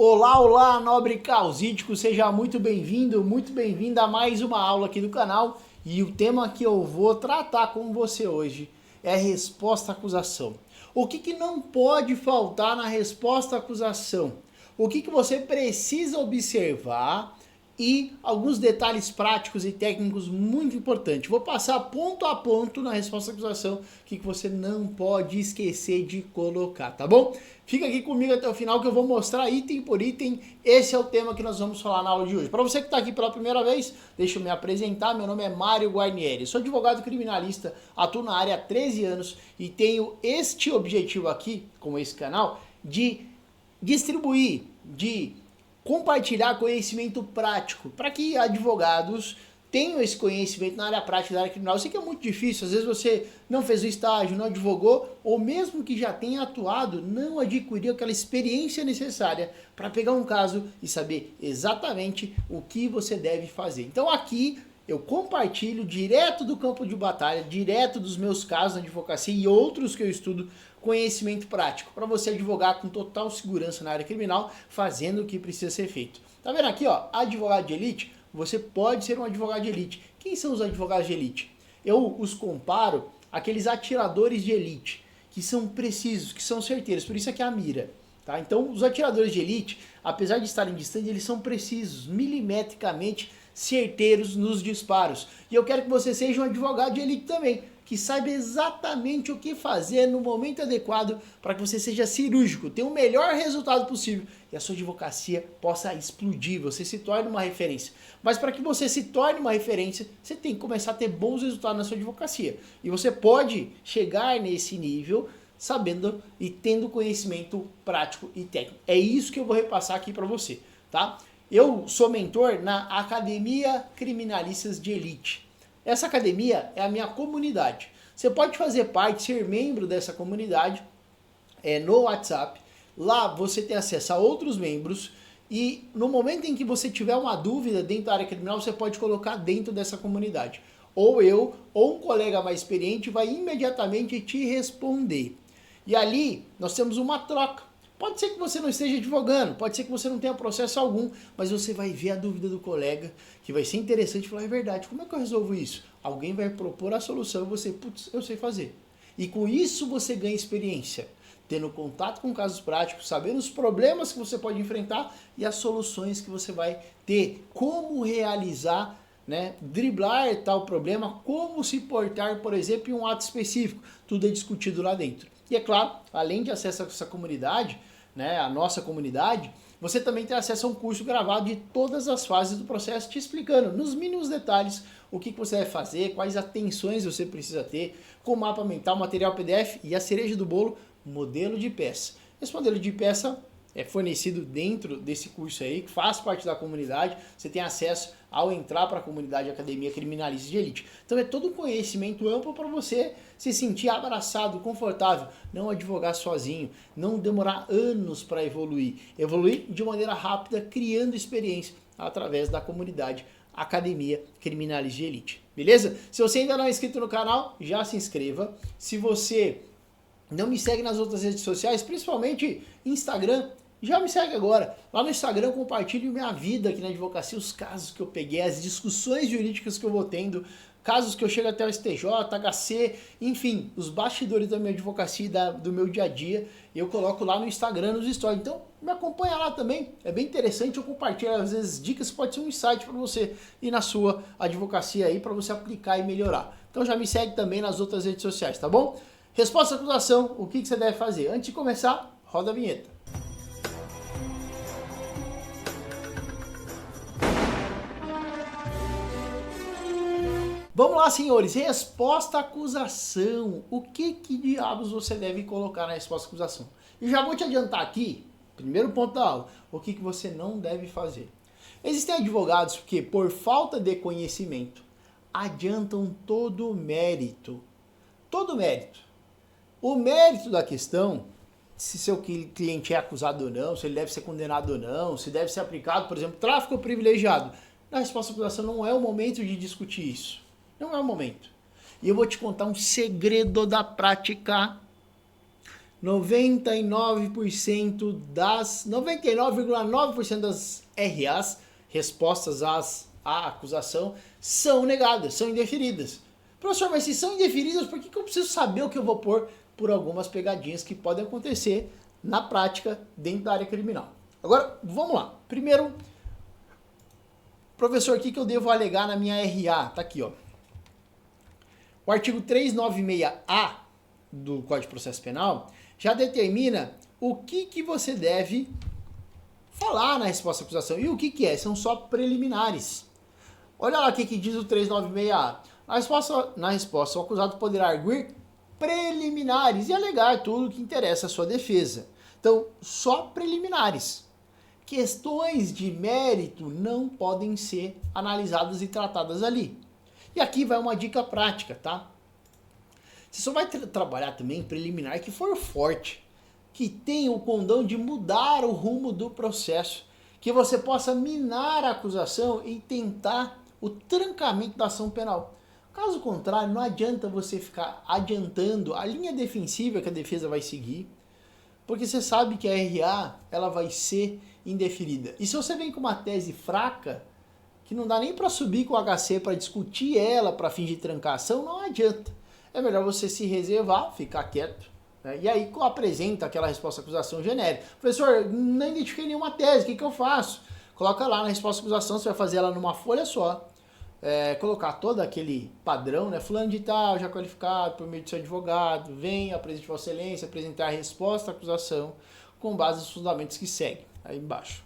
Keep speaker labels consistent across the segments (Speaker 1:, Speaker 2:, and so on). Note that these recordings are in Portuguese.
Speaker 1: Olá, olá, nobre causídico, seja muito bem-vindo, muito bem-vinda a mais uma aula aqui do canal. E o tema que eu vou tratar com você hoje é a resposta à acusação. O que não pode faltar na resposta à acusação? O que você precisa observar e alguns detalhes práticos e técnicos muito importantes. Vou passar ponto a ponto na resposta à acusação, o que você não pode esquecer de colocar, tá bom? Fica aqui comigo até o final que eu vou mostrar item por item. Esse é o tema que nós vamos falar na aula de hoje. Para você que está aqui pela primeira vez, deixa eu me apresentar. Meu nome é Mário Guarnieri, sou advogado criminalista, atuo na área há 13 anos e tenho este objetivo aqui, com esse canal, de distribuir, de compartilhar conhecimento prático para que advogados tenham esse conhecimento na área prática da área criminal. Eu sei que é muito difícil, às vezes você não fez o estágio, não advogou, ou mesmo que já tenha atuado, não adquiriu aquela experiência necessária para pegar um caso e saber exatamente o que você deve fazer. Então aqui eu compartilho direto do campo de batalha, direto dos meus casos na advocacia e outros que eu estudo, conhecimento prático, para você advogar com total segurança na área criminal, fazendo o que precisa ser feito. Tá vendo aqui, ó, advogado de elite? Você pode ser um advogado de elite. Quem são os advogados de elite? Eu os comparo àqueles atiradores de elite, que são precisos, que são certeiros, por isso é que é a mira. Tá? Então, os atiradores de elite, apesar de estarem distantes, eles são precisos, milimetricamente certeiros nos disparos. E eu quero que você seja um advogado de elite também, que saiba exatamente o que fazer no momento adequado para que você seja cirúrgico, tenha o melhor resultado possível e a sua advocacia possa explodir, você se torne uma referência. Mas para que você se torne uma referência, você tem que começar a ter bons resultados na sua advocacia. E você pode chegar nesse nível sabendo e tendo conhecimento prático e técnico. É isso que eu vou repassar aqui para você, tá? Eu sou mentor na Academia Criminalistas de Elite. Essa academia é a minha comunidade. Você pode fazer parte, ser membro dessa comunidade no WhatsApp. Lá você tem acesso a outros membros e no momento em que você tiver uma dúvida dentro da área criminal, você pode colocar dentro dessa comunidade. Ou eu, ou um colega mais experiente vai imediatamente te responder. E ali nós temos uma troca. Pode ser que você não esteja advogando, pode ser que você não tenha processo algum, mas você vai ver a dúvida do colega, que vai ser interessante falar, é verdade, como é que eu resolvo isso? Alguém vai propor a solução e você, putz, eu sei fazer. E com isso você ganha experiência, tendo contato com casos práticos, sabendo os problemas que você pode enfrentar e as soluções que você vai ter, como realizar, né, driblar tal problema, como se portar, por exemplo, em um ato específico, tudo é discutido lá dentro. E é claro, além de acesso a essa comunidade, né, a nossa comunidade, você também tem acesso a um curso gravado de todas as fases do processo, te explicando nos mínimos detalhes o que você vai fazer, quais atenções você precisa ter, com mapa mental, material PDF e a cereja do bolo, modelo de peça. Esse modelo de peça é fornecido dentro desse curso aí, que faz parte da comunidade, você tem acesso ao entrar para a comunidade Academia Criminalista de Elite. Então é todo um conhecimento amplo para você se sentir abraçado, confortável, não advogar sozinho, não demorar anos para evoluir de maneira rápida, criando experiência através da comunidade Academia Criminalista de Elite. Beleza? Se você ainda não é inscrito no canal, já se inscreva. Se você não me segue nas outras redes sociais, principalmente Instagram, já me segue agora. Lá no Instagram eu compartilho minha vida aqui na advocacia, os casos que eu peguei, as discussões jurídicas que eu vou tendo, casos que eu chego até o STJ, HC, enfim, os bastidores da minha advocacia e do meu dia a dia, eu coloco lá no Instagram, nos stories. Então me acompanha lá também, é bem interessante, eu compartilho às vezes dicas, pode ser um insight para você ir na sua advocacia aí, para você aplicar e melhorar. Então já me segue também nas outras redes sociais, tá bom? Resposta à acusação, o que você deve fazer? Antes de começar, roda a vinheta. Vamos lá, senhores. Resposta à acusação. O que diabos você deve colocar na resposta à acusação? E já vou te adiantar aqui, primeiro ponto da aula, o que você não deve fazer. Existem advogados que, por falta de conhecimento, adiantam todo o mérito. Todo o mérito. O mérito da questão, se seu cliente é acusado ou não, se ele deve ser condenado ou não, se deve ser aplicado, por exemplo, tráfico privilegiado. Na resposta à acusação não é o momento de discutir isso. Não é o momento. E eu vou te contar um segredo da prática. 99,9% das RAs, respostas à acusação, são negadas, são indeferidas. Professor, mas se são indeferidas, por que eu preciso saber o que eu vou pôr por algumas pegadinhas que podem acontecer na prática dentro da área criminal? Agora, vamos lá. Primeiro, professor, o que eu devo alegar na minha RA? Tá aqui, ó. O artigo 396A do Código de Processo Penal já determina o que você deve falar na resposta à acusação. E o que é? São só preliminares. Olha lá o que diz o 396A. Na resposta, o acusado poderá arguir preliminares e alegar tudo que interessa à sua defesa. Então, só preliminares. Questões de mérito não podem ser analisadas e tratadas ali. E aqui vai uma dica prática, tá? Você só vai trabalhar também preliminar que for forte, que tenha o condão de mudar o rumo do processo, que você possa minar a acusação e tentar o trancamento da ação penal. Caso contrário, não adianta você ficar adiantando a linha defensiva que a defesa vai seguir, porque você sabe que a RA ela vai ser indeferida. E se você vem com uma tese fraca, que não dá nem para subir com o HC para discutir ela para fim de trancar a ação, não adianta. É melhor você se reservar, ficar quieto, né? E aí apresenta aquela resposta à acusação genérica. Professor, não identifiquei nenhuma tese, o que eu faço? Coloca lá na resposta à acusação, você vai fazer ela numa folha só, colocar todo aquele padrão, né? Fulano de tal, já qualificado por meio do seu advogado, vem, apresente Vossa Excelência, apresentar a resposta à acusação com base nos fundamentos que seguem, aí embaixo.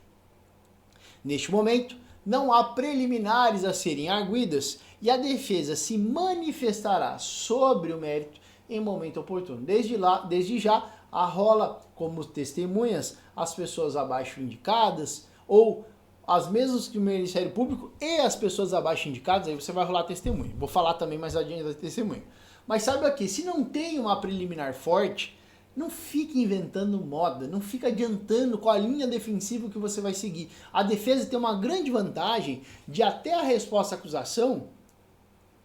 Speaker 1: Neste momento, não há preliminares a serem arguidas e a defesa se manifestará sobre o mérito em momento oportuno. Desde já, arrola como testemunhas as pessoas abaixo indicadas ou as mesmas que o Ministério Público e as pessoas abaixo indicadas, aí você vai rolar testemunho. Vou falar também mais adiante da testemunha. Mas sabe aqui, se não tem uma preliminar forte, não fique inventando moda, não fica adiantando qual a linha defensiva que você vai seguir. A defesa tem uma grande vantagem de até a resposta à acusação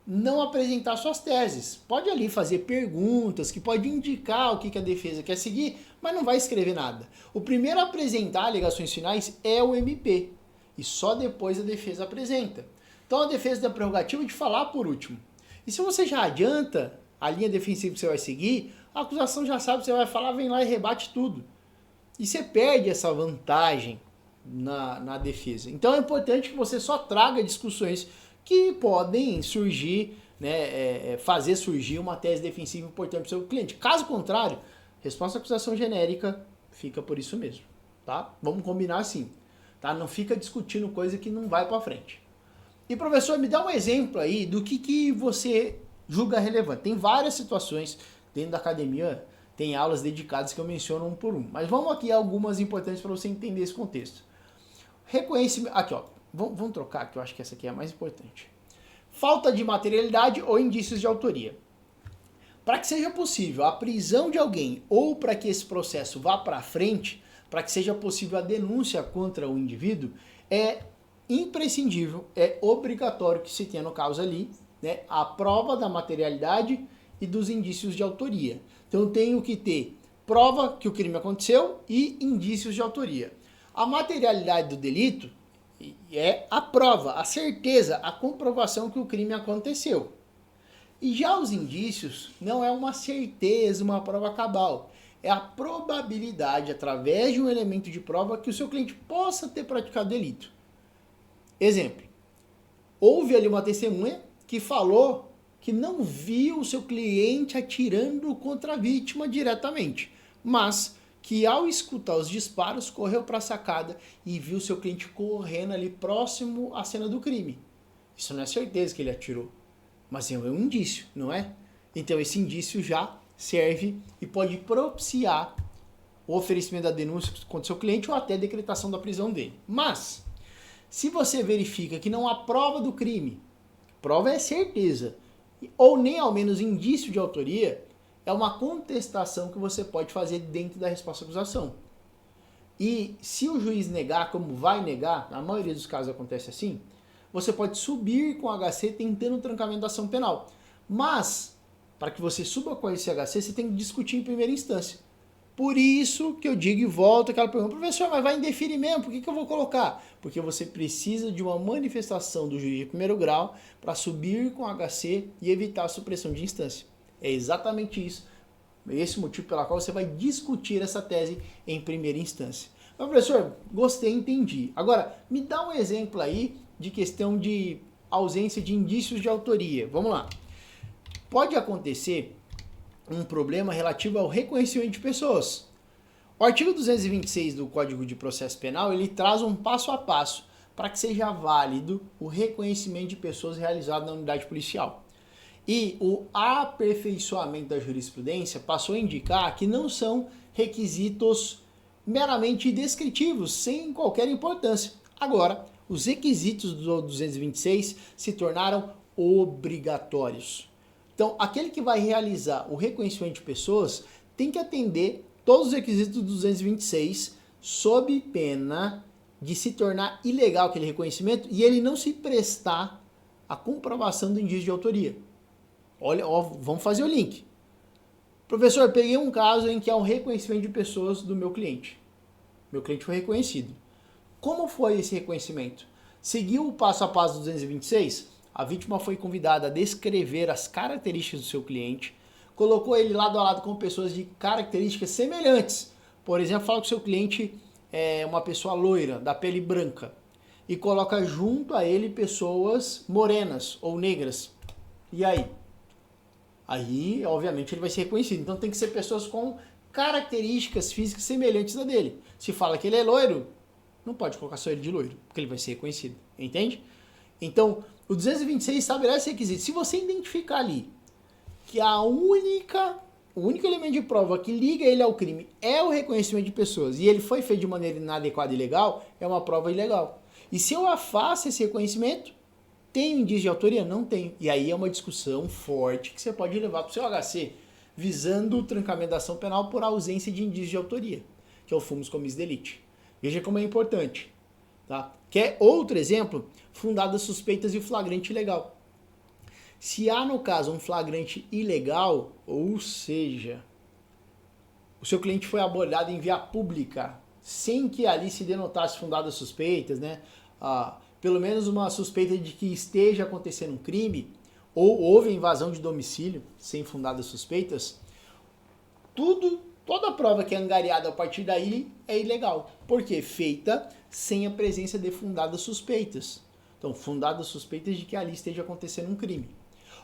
Speaker 1: não apresentar suas teses. Pode ali fazer perguntas, que pode indicar o que a defesa quer seguir, mas não vai escrever nada. O primeiro a apresentar alegações finais é o MP, e só depois a defesa apresenta. Então a defesa tem a prerrogativa de falar por último. E se você já adianta a linha defensiva que você vai seguir, a acusação já sabe o que você vai falar, vem lá e rebate tudo. E você perde essa vantagem na defesa. Então é importante que você só traga discussões que podem surgir, né, fazer surgir uma tese defensiva importante para o seu cliente. Caso contrário, resposta à acusação genérica fica por isso mesmo. Tá? Vamos combinar assim. Tá? Não fica discutindo coisa que não vai para frente. E professor, me dá um exemplo aí do que você julga relevante. Tem várias situações dentro da academia, tem aulas dedicadas que eu menciono um por um. Mas vamos aqui a algumas importantes para você entender esse contexto. Reconhecimento. Aqui, ó. Vamos trocar, que eu acho que essa aqui é a mais importante. Falta de materialidade ou indícios de autoria. Para que seja possível a prisão de alguém ou para que esse processo vá para frente, para que seja possível a denúncia contra o indivíduo, é imprescindível, é obrigatório que se tenha no caso ali, né, a prova da materialidade e dos indícios de autoria. Então eu tenho que ter prova que o crime aconteceu e indícios de autoria. A materialidade do delito é a prova, a certeza, a comprovação que o crime aconteceu. E já os indícios não é uma certeza, uma prova cabal. É a probabilidade, através de um elemento de prova, que o seu cliente possa ter praticado delito. Exemplo, houve ali uma testemunha que falou que não viu o seu cliente atirando contra a vítima diretamente, mas que ao escutar os disparos correu para a sacada e viu o seu cliente correndo ali próximo à cena do crime. Isso não é certeza que ele atirou, mas é um indício, não é? Então esse indício já serve e pode propiciar o oferecimento da denúncia contra o seu cliente ou até a decretação da prisão dele. Mas, se você verifica que não há prova do crime, prova é certeza, ou nem ao menos indício de autoria, é uma contestação que você pode fazer dentro da resposta à acusação. E se o juiz negar, como vai negar, na maioria dos casos acontece assim, você pode subir com o HC tentando o trancamento da ação penal. Mas, para que você suba com esse HC, você tem que discutir em primeira instância. Por isso que eu digo e volto aquela pergunta, professor, mas vai indeferir mesmo, por que eu vou colocar? Porque você precisa de uma manifestação do juiz de primeiro grau para subir com HC e evitar a supressão de instância. É exatamente isso, esse motivo pelo qual você vai discutir essa tese em primeira instância. Mas, professor, gostei, entendi. Agora, me dá um exemplo aí de questão de ausência de indícios de autoria. Vamos lá. Pode acontecer um problema relativo ao reconhecimento de pessoas. O artigo 226 do Código de Processo Penal, ele traz um passo a passo para que seja válido o reconhecimento de pessoas realizado na unidade policial. E o aperfeiçoamento da jurisprudência passou a indicar que não são requisitos meramente descritivos, sem qualquer importância. Agora, os requisitos do 226 se tornaram obrigatórios. Então, aquele que vai realizar o reconhecimento de pessoas tem que atender todos os requisitos do 226 sob pena de se tornar ilegal aquele reconhecimento e ele não se prestar à comprovação do indício de autoria. Olha, ó, vamos fazer o link. Professor, peguei um caso em que há um reconhecimento de pessoas do meu cliente. Meu cliente foi reconhecido. Como foi esse reconhecimento? Seguiu o passo a passo do 226? A vítima foi convidada a descrever as características do seu cliente, colocou ele lado a lado com pessoas de características semelhantes. Por exemplo, fala que o seu cliente é uma pessoa loira, da pele branca, e coloca junto a ele pessoas morenas ou negras. E aí? Aí, obviamente, ele vai ser reconhecido. Então tem que ser pessoas com características físicas semelhantes a dele. Se fala que ele é loiro, não pode colocar só ele de loiro, porque ele vai ser reconhecido. Entende? Então, o 226 estabelece requisitos. Se você identificar ali que o único elemento de prova que liga ele ao crime é o reconhecimento de pessoas e ele foi feito de maneira inadequada e ilegal, é uma prova ilegal. E se eu afasto esse reconhecimento, tem indício de autoria? Não tem. E aí é uma discussão forte que você pode levar para o seu HC, visando o trancamento da ação penal por ausência de indício de autoria, que é o fumus comis delicti. Veja como é importante. Tá? Quer outro exemplo? Fundadas suspeitas e flagrante ilegal. Se há, no caso, um flagrante ilegal, ou seja, o seu cliente foi abordado em via pública, sem que ali se denotasse fundadas suspeitas, né? Pelo menos uma suspeita de que esteja acontecendo um crime, ou houve invasão de domicílio, sem fundadas suspeitas, toda prova que é angariada a partir daí é ilegal. Por quê? Feita sem a presença de fundadas suspeitas. Então, fundadas suspeitas de que ali esteja acontecendo um crime.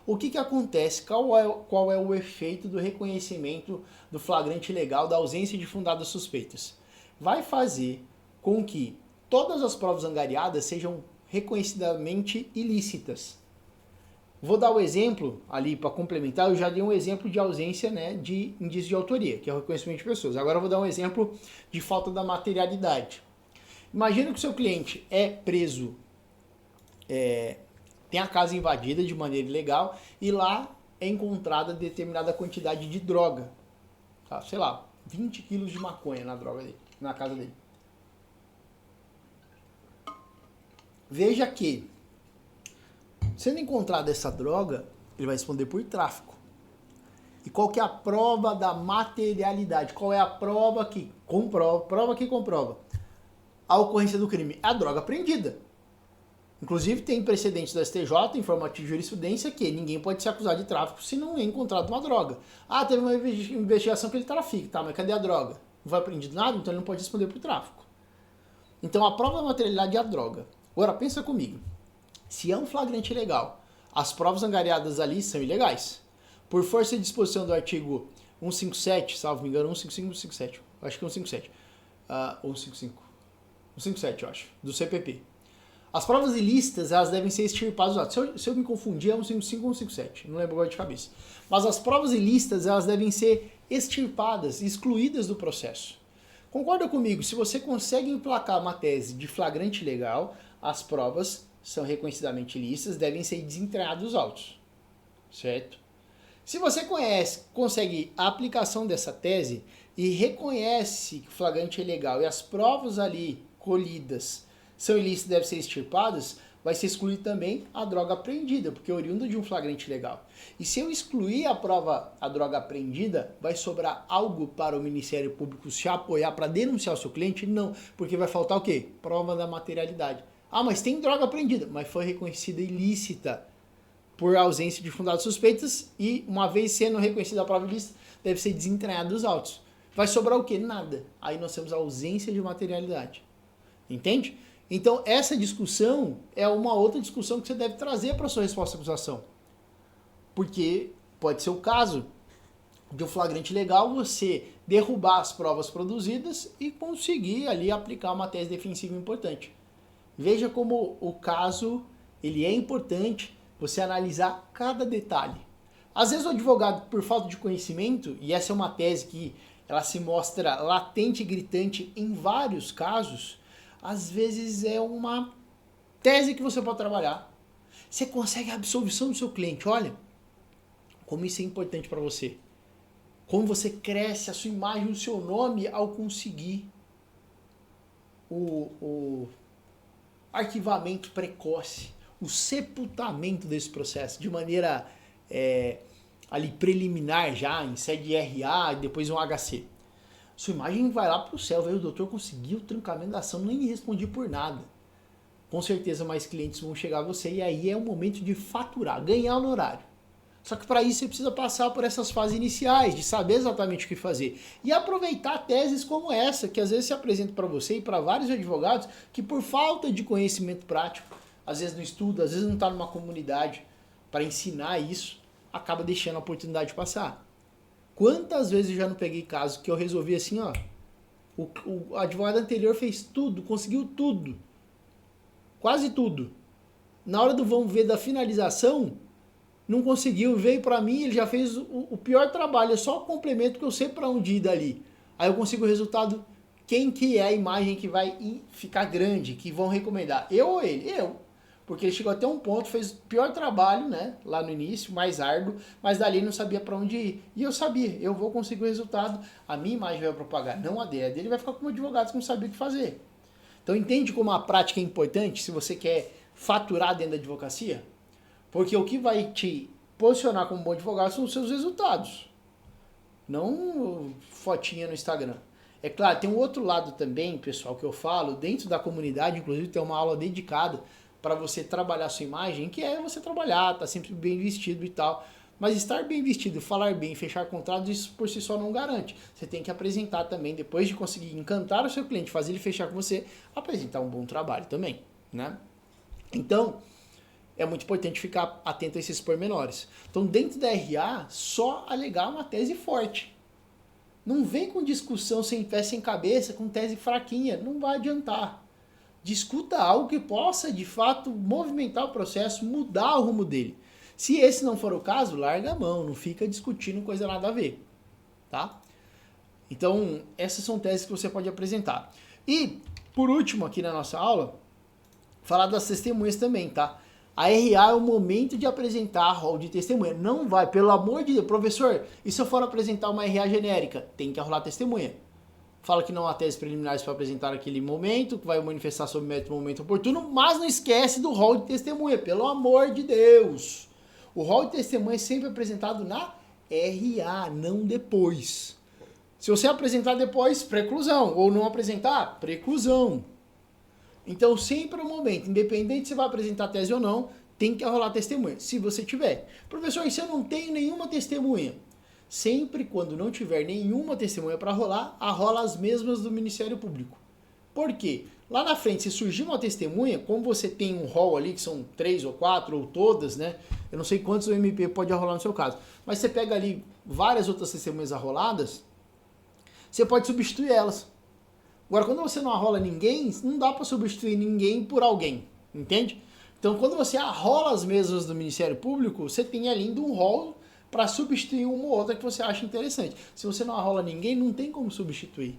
Speaker 1: O que acontece? Qual é o efeito do reconhecimento do flagrante ilegal, da ausência de fundadas suspeitas? Vai fazer com que todas as provas angariadas sejam reconhecidamente ilícitas. Vou dar o exemplo ali para complementar, eu já dei um exemplo de ausência, né, de indício de autoria, que é o reconhecimento de pessoas. Agora eu vou dar um exemplo de falta da materialidade. Imagina que o seu cliente é preso, tem a casa invadida de maneira ilegal e lá é encontrada determinada quantidade de droga. Tá? Sei lá, 20 quilos de maconha na casa dele. Veja que, sendo encontrada essa droga, ele vai responder por tráfico. E qual que é a prova da materialidade? Qual é a prova que comprova a ocorrência do crime? É a droga apreendida. Inclusive tem precedentes do STJ, informativo de jurisprudência, que ninguém pode ser acusado de tráfico se não é encontrado uma droga. Ah, teve uma investigação que ele trafica, tá, mas cadê a droga? Não foi apreendido nada, então ele não pode responder por tráfico. Então a prova da materialidade é a droga. Agora pensa comigo, se é um flagrante ilegal, as provas angariadas ali são ilegais. Por força de disposição do artigo 157, salvo me engano, 155, 157, acho que é 157, 155, 157 eu acho, do CPP. As provas ilícitas, elas devem ser extirpadas. Se eu me confundir, é 155 ou 157, não lembro agora de cabeça. Mas as provas ilícitas, elas devem ser extirpadas, excluídas do processo. Concorda comigo? Se você consegue emplacar uma tese de flagrante ilegal, as provas são reconhecidamente ilícitas, devem ser desentranhados os autos. Certo? Se você consegue a aplicação dessa tese e reconhece que o flagrante é ilegal e as provas ali colhidas são ilícitas e devem ser extirpadas, vai ser excluído também a droga apreendida, porque é oriundo de um flagrante legal. E se eu excluir a droga apreendida, vai sobrar algo para o Ministério Público se apoiar para denunciar o seu cliente? Não, porque vai faltar o quê? Prova da materialidade. Ah, mas tem droga apreendida, mas foi reconhecida ilícita por ausência de fundados suspeitas e, uma vez sendo reconhecida a prova ilícita, deve ser desentranhada dos autos. Vai sobrar o quê? Nada. Aí nós temos a ausência de materialidade. Entende? Então, essa discussão é uma outra discussão que você deve trazer para a sua resposta à acusação. Porque pode ser o caso de um flagrante legal você derrubar as provas produzidas e conseguir ali aplicar uma tese defensiva importante. Veja como o caso ele é importante você analisar cada detalhe. Às vezes o advogado, por falta de conhecimento, e essa é uma tese que ela se mostra latente e gritante em vários casos, às vezes é uma tese que você pode trabalhar. Você consegue a absolvição do seu cliente. Olha como isso é importante para você. Como você cresce a sua imagem, o seu nome ao conseguir o arquivamento precoce, o sepultamento desse processo de maneira ali preliminar já, em sede de RA e depois um HC. Sua imagem vai lá pro céu, o doutor conseguiu o trancamento da ação, nem respondi por nada. Com certeza mais clientes vão chegar a você e aí é o momento de faturar, ganhar honorário. Só que para isso você precisa passar por essas fases iniciais, de saber exatamente o que fazer. E aproveitar teses como essa, que às vezes se apresentam para você e para vários advogados, que por falta de conhecimento prático, às vezes não estuda, às vezes não está numa comunidade para ensinar isso, acaba deixando a oportunidade passar. Quantas vezes eu já não peguei caso que eu resolvi assim, ó, o advogado anterior fez tudo, conseguiu tudo, quase tudo. Na hora do vamos ver da finalização, não conseguiu, veio para mim, ele já fez o pior trabalho, é só o complemento que eu sei para onde ir dali. Aí eu consigo o resultado, quem que é a imagem que vai ficar grande, que vão recomendar, eu ou ele? Eu. Porque ele chegou até um ponto, fez o pior trabalho, né, lá no início, mais árduo, mas dali não sabia para onde ir. E eu sabia, eu vou conseguir o resultado, a minha imagem vai propagar, não a dele. A dele vai ficar como advogado que não sabia o que fazer. Então entende como a prática é importante se você quer faturar dentro da advocacia? Porque o que vai te posicionar como bom advogado são os seus resultados, não fotinha no Instagram. É claro, tem um outro lado também, pessoal, que eu falo, dentro da comunidade, inclusive tem uma aula dedicada para você trabalhar a sua imagem, que é você trabalhar, tá sempre bem vestido e tal. Mas estar bem vestido, falar bem, fechar contratos, isso por si só não garante. Você tem que apresentar também, depois de conseguir encantar o seu cliente, fazer ele fechar com você, apresentar um bom trabalho também, né? Então, é muito importante ficar atento a esses pormenores. Então, dentro da RA, só alegar uma tese forte. Não vem com discussão sem pé, sem cabeça, com tese fraquinha, não vai adiantar. Discuta algo que possa, de fato, movimentar o processo, mudar o rumo dele. Se esse não for o caso, larga a mão, não fica discutindo coisa nada a ver, tá? Então, essas são teses que você pode apresentar. E, por último, aqui na nossa aula, falar das testemunhas também, tá? A RA é o momento de apresentar rol de testemunha. Não vai, pelo amor de Deus, professor, e se eu for apresentar uma RA genérica? Tem que arrolar testemunha. Fala que não há teses preliminares para apresentar naquele momento, que vai manifestar sob método no momento oportuno, mas não esquece do rol de testemunha, pelo amor de Deus. O rol de testemunha é sempre apresentado na RA, não depois. Se você apresentar depois, preclusão, ou não apresentar, preclusão. Então, sempre é o momento, independente se vai apresentar tese ou não, tem que arrolar testemunha, se você tiver. Professor, e se eu não tenho nenhuma testemunha? Sempre quando não tiver nenhuma testemunha para rolar, arrola as mesmas do Ministério Público. Por quê? Lá na frente, se surgir uma testemunha, como você tem um rol ali, que são 3 ou 4, ou todas, né? Eu não sei quantos o MP pode arrolar no seu caso. Mas você pega ali várias outras testemunhas arroladas, você pode substituir elas. Agora, quando você não arrola ninguém, não dá para substituir ninguém por alguém, entende? Então, quando você arrola as mesmas do Ministério Público, você tem ali um rol para substituir uma ou outra que você acha interessante. Se você não arrola ninguém, não tem como substituir.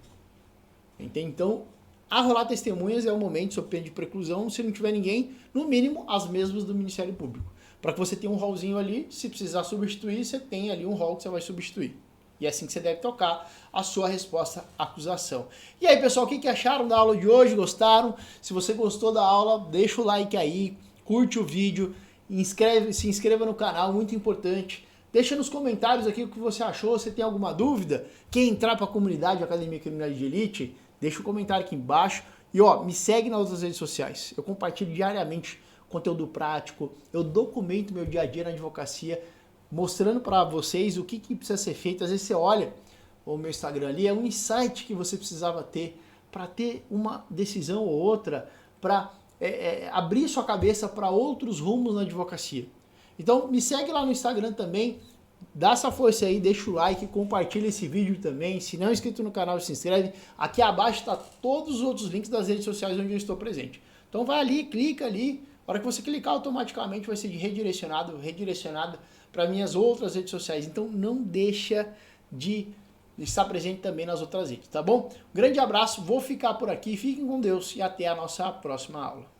Speaker 1: Entende? Então, arrolar testemunhas é o momento, sob pena de preclusão, se não tiver ninguém, no mínimo, as mesmas do Ministério Público. Para que você tenha um rolzinho ali, se precisar substituir, você tem ali um rol que você vai substituir. E é assim que você deve tocar a sua resposta à acusação. E aí, pessoal, o que acharam da aula de hoje? Gostaram? Se você gostou da aula, deixa o like aí, curte o vídeo, se inscreva no canal, muito importante. Deixa nos comentários aqui o que você achou, se tem alguma dúvida. Quem entrar para a comunidade Academia Criminalidade de Elite, deixa um comentário aqui embaixo. E ó, me segue nas outras redes sociais. Eu compartilho diariamente conteúdo prático, eu documento meu dia a dia na advocacia, mostrando para vocês o que precisa ser feito. Às vezes você olha o meu Instagram ali, é um insight que você precisava ter para ter uma decisão ou outra, para abrir sua cabeça para outros rumos na advocacia. Então me segue lá no Instagram também, dá essa força aí, deixa o like, compartilha esse vídeo também. Se não é inscrito no canal, se inscreve. Aqui abaixo está todos os outros links das redes sociais onde eu estou presente. Então vai ali, clica ali. A hora que você clicar, automaticamente vai ser redirecionado para minhas outras redes sociais. Então não deixa de estar presente também nas outras redes, tá bom? Grande abraço, vou ficar por aqui, fiquem com Deus e até a nossa próxima aula.